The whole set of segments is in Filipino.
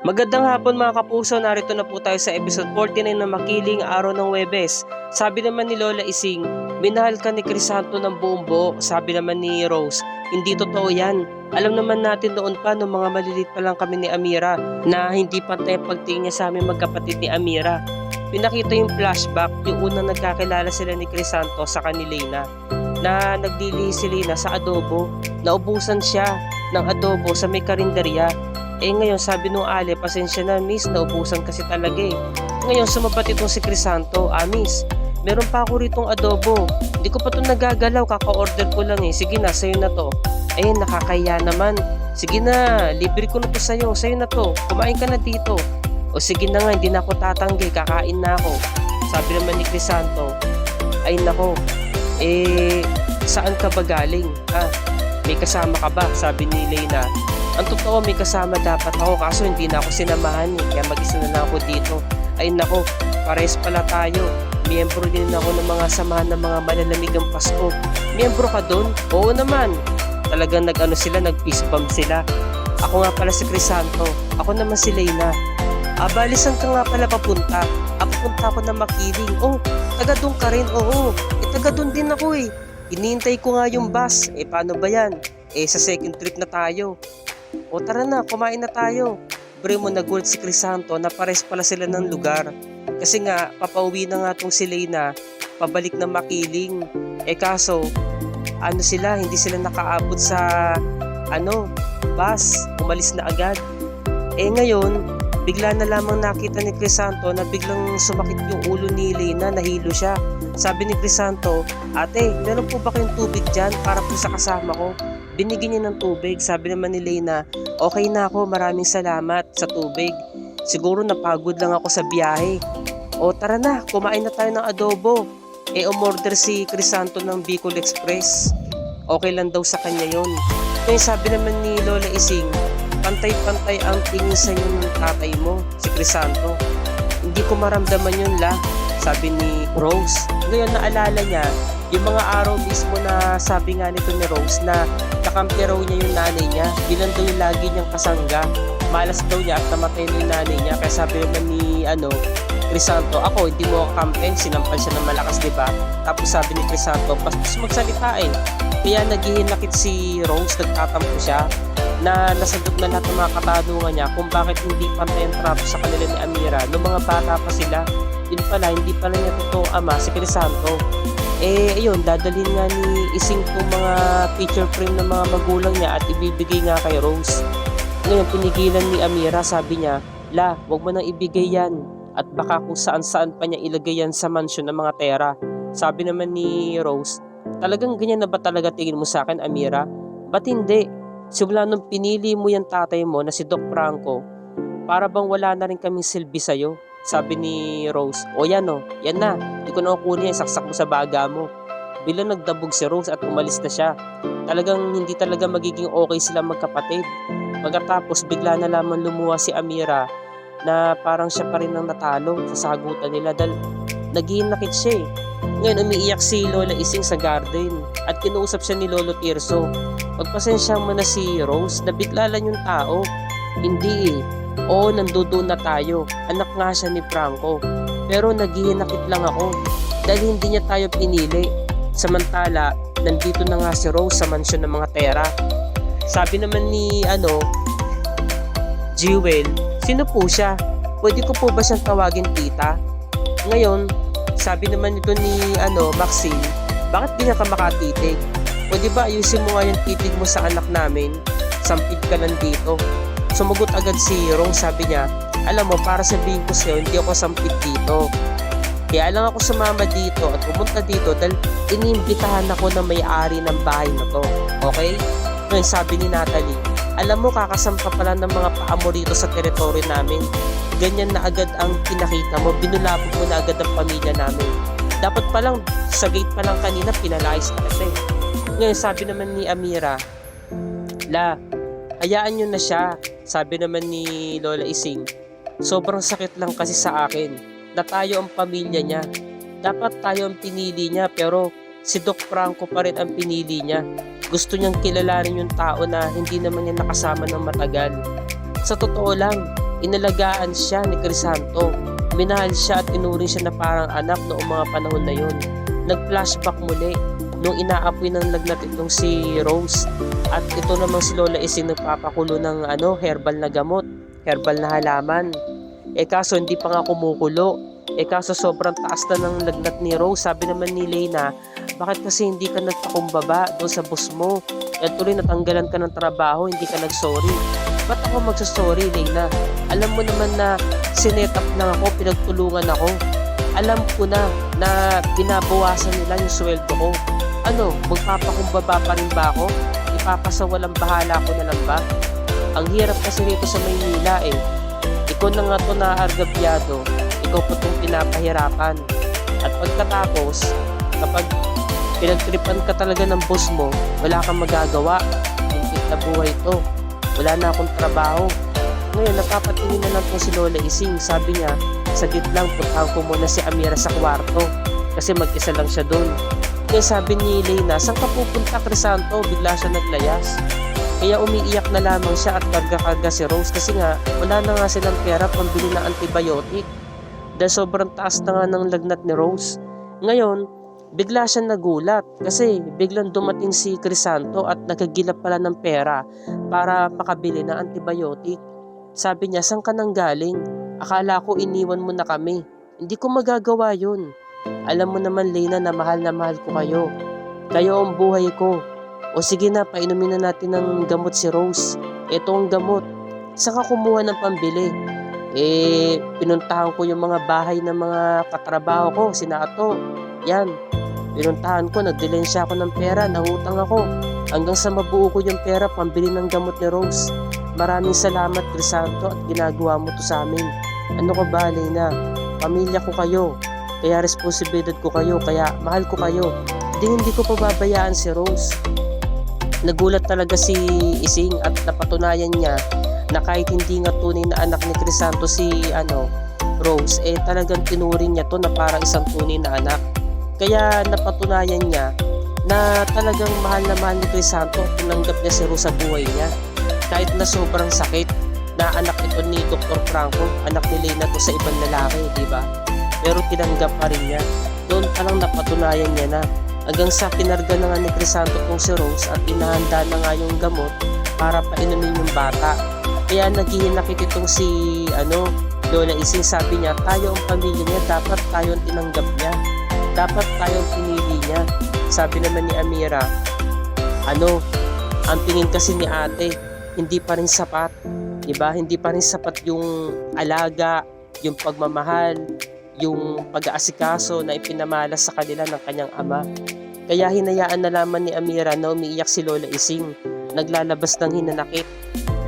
Magandang hapon mga kapuso, narito na po tayo sa episode 49 ng Makiling Araw ng Huwebes. Sabi naman ni Lola Ising, minahal ka ni Crisanto ng buong buo. Sabi naman ni Rose, hindi totoo yan. Alam naman natin noon pa nung mga malilit pa lang kami ni Amira na hindi pantay ang pagtingin niya sa aming magkapatid ni Amira. Pinakita yung flashback, yung unang nagkakilala sila ni Crisanto sa kanilena na nagdili si Lina sa adobo. Naubusan siya ng adobo sa may karinderya. Ngayon sabi nung Ale, pasensya na miss, naubusan kasi talaga eh. Ngayon sumabat itong si Crisanto, miss, meron pa ako ritong adobo. Hindi ko pa ito nagagalaw, kaka-order ko lang eh. Sige na, sayo na to. Nakakaya naman. Sige na, libre ko na to sayo na to. Kumain ka na dito. O sige na nga, hindi na ako tatanggi, kakain na ako. Sabi naman ni Crisanto, ay nako, saan ka ba galing? May kasama ka ba? Sabi ni Lena. Ang totoo, may kasama dapat ako kaso hindi na ako sinamahan kaya mag-isa na lang ako dito. Ay nako, pares pala tayo. Miyembro din ako ng mga samahan ng mga malalamigang Pasko. Miyembro ka doon? Oo naman. Talagang nag-fist bump sila. Ako nga pala si Crisanto. Ako naman si Lena. Balisan ka nga pala papunta. Papunta ako na Makiling. Oh, taga doon ka rin? Oo. Taga doon din ako eh. Iniintay ko nga yung bus. Paano ba yan? Sa second trip na tayo. O tara na, kumain na tayo. Bre mo nag-word si Crisanto na pares pala sila ng lugar. Kasi nga, papauwi na nga tong si Lena, pabalik na Makiling. Kaso, hindi sila nakaabot sa, bus. Umalis na agad. Ngayon, bigla na lamang nakita ni Crisanto na biglang sumakit yung ulo ni Lena, nahilo siya. Sabi ni Crisanto, ate, meron po ba kayong tubig dyan para po sa kasama ko? Binigyan niya ng tubig. Sabi naman ni Lena, okay na ako, maraming salamat sa tubig. Siguro napagod lang ako sa biyahe. O tara na, kumain na tayo ng adobo. Umorder si Crisanto ng Bicol Express. Okay lang daw sa kanya yon. Ngayon sabi naman ni Lola Ising, pantay-pantay ang tingin sa inyo ng tatay mo, si Crisanto. Hindi ko maramdaman yun sabi ni Rose. Ngayon naalala niya, yung mga araw mismo na sabi nga nito ni Rose na nakampi raw niya yung nanay niya, bilang daw yung lagi niyang kasangga. Malas daw niya at namatay na yung nanay niya. Kaya sabi naman ni Crisanto, ako hindi mo kampen, sinampal siya ng malakas, diba? Tapos sabi ni Crisanto, bastos magsalita eh. Kaya naghihinakit si Rose, nagtatampo siya na nasagot na lahat ng mga katanungan niya kung bakit hindi pantay ang trato sa kanila ni Amira noong mga bata pa sila. Yun pala, hindi pala niya totoong ama si Crisanto. Ayun, dadalhin nga ni Ising itong mga picture frame ng mga magulang niya at ibibigay nga kay Rose. Ngayon, pinigilan ni Amira, sabi niya, wag mo nang ibigay yan at baka kung saan-saan pa niya ilagay yan sa mansyon ng mga pera. Sabi naman ni Rose, talagang ganyan na ba talaga tingin mo sa akin, Amira? Ba't hindi? Simula nung pinili mo yung tatay mo na si Doc Franco, para bang wala na rin kaming silbi sa'yo? Sabi ni Rose, yan na, hindi ko na kukunin yan, saksak mo sa baga mo. Bilang nagdabog si Rose at umalis na siya. Talagang hindi talaga magiging okay sila magkapatid. Pagkatapos bigla na lamang lumuha si Amira na parang siya pa rin ang natalo sa sagutan nila dahil naghihinakit siya eh. Ngayon umiiyak si Lola Ising sa garden at kinuusap siya ni Lolo Tirso. Pagpasensya mo na si Rose na bigla lang yung tao. Hindi eh. Oo, nandoon na tayo. Anak nga siya ni Franco. Pero naghihinakit lang ako dahil hindi niya tayo pinili. Samantala, nandito na nga si Rose sa mansyon ng mga tera. Sabi naman ni Jewel, sino po siya? Pwede ko po ba siyang tawagin tita? Ngayon, sabi naman nito ni Maxine, bakit di ka makatitig? Pwede ba ayusin mo nga yung titig mo sa anak namin? Sampid ka lang dito. Sumagot agad si Rose, sabi niya, alam mo, para sabihin ko sa'yo, hindi ako sampid dito. Kaya lang ako sumama dito at pumunta dito dahil iniimbitahan ako ng may-ari ng bahay na to. Okay? Ngayon sabi ni Natalie, alam mo, kakasampa pala ng mga paa mo rito sa teritoryo namin. Ganyan na agad ang pinakita mo, binulabog mo na agad ang pamilya namin. Dapat palang, sa gate pa lang kanina, pinalayas na kasi. Ngayon sabi naman ni Amira, hayaan nyo na siya. Sabi naman ni Lola Ising, sobrang sakit lang kasi sa akin na tayo ang pamilya niya. Dapat tayo ang pinili niya pero si Doc Franco pa rin ang pinili niya. Gusto niyang kilalanin yung tao na hindi naman niya nakasama ng matagal. Sa totoo lang, inalagaan siya ni Crisanto. Minahal siya at inuring siya na parang anak noong mga panahon na yun. Nag-flashback muli nung inaapoy ng lagnat itong si Rose. At ito namang si Lola Ising nagpapakulo ng herbal na gamot, herbal na halaman. Kaso hindi pa nga kumukulo. Kaso sobrang taas na ng lagnat ni Rose. Sabi naman ni Leyna, bakit kasi hindi ka nagpakumbaba doon sa boss mo? Tuloy natanggalan ka ng trabaho, hindi ka nag-sorry. Ba't ako magsasorry, Leyna? Alam mo naman na sinet up lang ako, pinagtulungan ako. Alam ko na binabawasan nila yung sweldo ko. Magpapakumbaba pa rin ba ako? Ipapasawalang bahala ko na lang ba? Ang hirap kasi rito sa Maynila Ikaw na nga to na argabyado, ikaw pa itong pinapahirapan. At pagkatapos, kapag pinagtripan ka talaga ng boss mo, wala kang magagawa. Hingkit na buhay to. Wala na akong trabaho. Ngayon, napapatingin na lang po si Lola Ising. Sabi niya, saglit lang, puntahan ko muna si Amira sa kwarto. Kasi mag-isa lang siya doon. Kaya sabi ni Leyna, saan ka pupunta, Crisanto? Bigla siya naglayas. Kaya umiiyak na lamang siya at karga-karga si Rose kasi nga wala na nga silang pera pambili ng antibiotic dahil sobrang taas na nga ng lagnat ni Rose. Ngayon, bigla siya nagulat kasi biglang dumating si Crisanto at nagagilap pala ng pera para makabili ng antibiotic. Sabi niya, saan ka nang galing? Akala ko iniwan mo na kami. Hindi ko magagawa yun. Alam mo naman, Leyna, na mahal ko kayo. Kayo ang buhay ko. O sige na, painumin na natin ng gamot si Rose. Ito ang gamot. Saan ka kumuha ng pambili? Pinuntahan ko yung mga bahay ng mga katrabaho ko, sina Ato. Yan. Pinuntahan ko, nagdilensya ako ng pera, nangutang ako. Hanggang sa mabuo ko yung pera, pambili ng gamot ni Rose. Maraming salamat, Crisanto, at ginagawa mo to sa amin. Ano ka ba, Leyna? Pamilya ko kayo. Kaya responsibilidad ko kayo, kaya mahal ko kayo. Hindi ko pababayaan si Rose. Nagulat talaga si Ising at napatunayan niya na kahit hindi nga tunay na anak ni Crisanto si Rose, talagang tinuring niya to na parang isang tunay na anak. Kaya napatunayan niya na talagang mahal na mahal ni Crisanto at tinanggap niya si Rose sa buhay niya. Kahit na sobrang sakit na anak ito ni Dr. Franco, anak ni Leyna to sa ibang lalaki, di ba? Pero tinanggap pa rin niya. Doon pa lang napatunayan niya na. Hanggang sa kinarga na nga ni Crisanto kung si Rose at inahanda na nga yung gamot para painumin yung bata. Kaya naghihinakit itong si Lola Ising. Sabi niya, tayo ang pamilya niya, dapat tayo ang tinanggap niya. Dapat tayo ang pinili niya. Sabi naman ni Amira, ang tingin kasi ni ate, hindi pa rin sapat. Diba? Hindi pa rin sapat yung alaga, yung pagmamahal, yung pag-aasikaso na ipinamalas sa kanila ng kanyang ama. Kaya hinayaan na lamang ni Amira na umiiyak si Lola Ising, naglalabas ng hinanakit.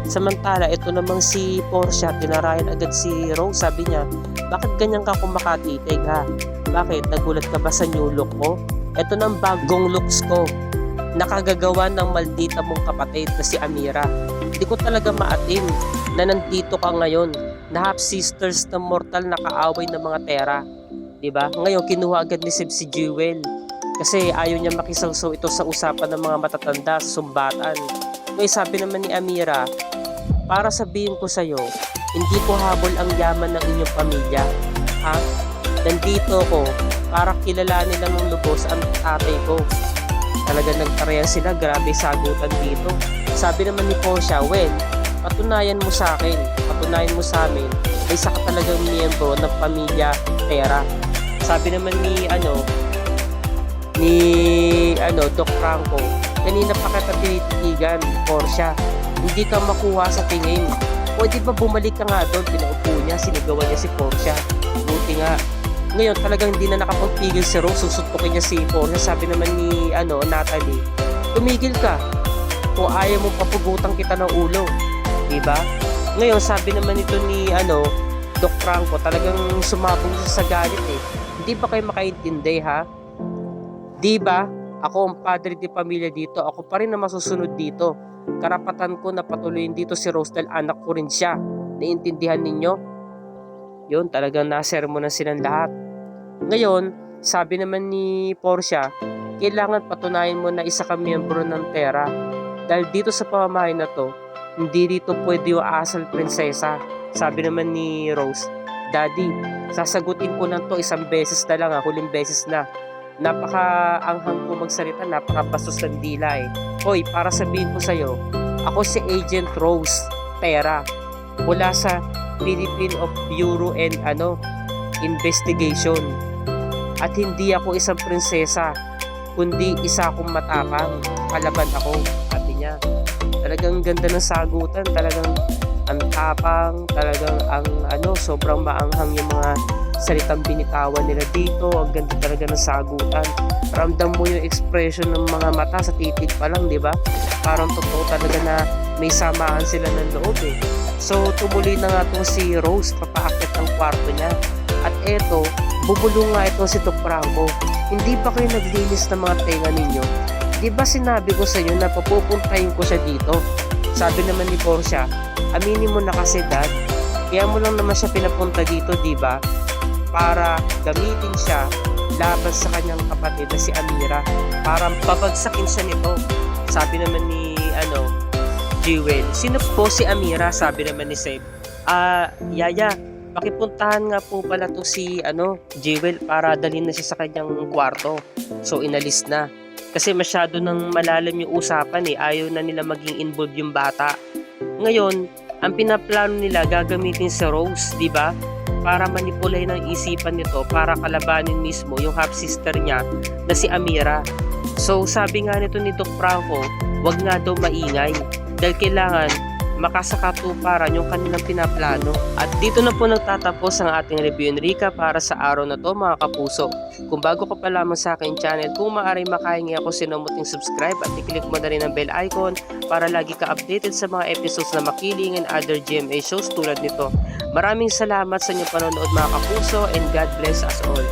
Samantala, ito namang si Portia, tinarayan agad si Rose. Sabi niya, bakit ganyan ka kumakatitig ha? Bakit? Nagulat ka ba sa new look ko? Ito ng bagong looks ko. Nakagagawa ng maldita mong kapatid na si Amira. Hindi ko talaga maatim na nandito ka ngayon na half-sisters na mortal na kaaway ng mga tera. Diba? Ngayon, kinuha agad ni Seb si Jewel. Kasi ayaw niya makisawsaw ito sa usapan ng mga matatanda sa sumbatan. Ngayon, sabi naman ni Amira, para sabihin ko sa'yo, hindi ko habol ang yaman ng inyong pamilya. Ha? Nandito ko para kilalanin lang ng lubos ang tatay ko. Talaga nagtarehan sila, grabe sagutan dito. Sabi naman ni Portia, well, patunayan mo sa akin, patunayan mo sa amin, ay isa ka talagang miyembro ng pamilya Tera. Sabi naman ni Doc Franco, kanina pa kita tinitigan, Portia, hindi ka makuha sa tingin. Pwede ba bumalik ka nga doon? Pinaupo niya, sinigawan niya si Portia. Buti nga. Ngayon talagang hindi na nakapagpigil si Rose, susuntukin niya si Portia. Sabi naman ni Natalie, tumigil ka. Kung ayaw mo papugutang kita ng ulo. Diba? Ngayon sabi naman ito ni Doc Franco, talagang sumabog sa galit eh. Hindi ba kayo makaintindi ha? Diba? Ako ang padre di pamilya dito. Ako pa rin na masusunod dito. Karapatan ko na patuloyin dito si Rose dahil anak ko rin siya. Naiintindihan ninyo? Yun, talagang nasermonan silang lahat. Ngayon, sabi naman ni Portia, kailangan patunayan mo na isa ka miyembro ng Tera. Dahil dito sa pamamahay na to, hindi dito pwede yung asal prinsesa. Sabi naman ni Rose, Daddy, sasagutin ko na to isang beses na lang, huling beses na. Napaka-anghang ko magsalita, napaka-bastos ng dila eh. Hoy, para sabihin ko sa'yo, ako si Agent Rose Tera mula sa Philippine of Bureau and Investigation. At hindi ako isang prinsesa, kundi isa akong matapang, kalaban ako, sabi niya. Talagang ganda ng sagutan, talagang ang tapang, talagang sobrang maanghang yung mga salitang binitawan nila dito. Ang ganda talaga ng sagutan. Ramdam mo yung expression ng mga mata sa titig pa lang, di ba? Parang totoo talaga na may samaan sila ng loob eh. So, tumuloy na nga itong si Rose, papaakit ng kwarto niya. At eto, bubulong nga ito si Doc Franco. Hindi ba kayo naglinis ng mga tenga ninyo? Di ba sinabi ko sa inyo na papupuntahin ko siya dito? Sabi naman ni Portia, aminin mo na kasi Dad, kaya mo lang naman siya pinapunta dito, di ba? Para gamitin siya laban sa kanyang kapatid na si Amira. Para pabagsakin siya nito. Sabi naman ni Jewel, sino po si Amira? Sabi naman ni Seb, Yaya, pakipuntahan nga po pala to si Jewel para dalhin na siya sa kanyang kwarto. So inalis na. Kasi masyado nang malalim yung usapan eh. Ayaw na nila maging involved yung bata. Ngayon, ang pinaplano nila gagamitin si Rose, di ba? Para manipulahin ang isipan nito para kalabanin mismo yung half-sister niya na si Amira. So sabi nga nito ni Doc Franco, wag nga daw maingay dahil kailangan makasakatuparan yung kanilang pinaplano. At dito na po nagtatapos ang ating review and recap para sa araw na to mga kapuso. Kung bago ka pa lamang sa aking channel, kung maaari makahingi ako sinumuting subscribe at i-click mo na rin ang bell icon para lagi ka updated sa mga episodes na Makiling and other GMA shows tulad nito. Maraming salamat sa inyong panonood mga kapuso and God bless us all.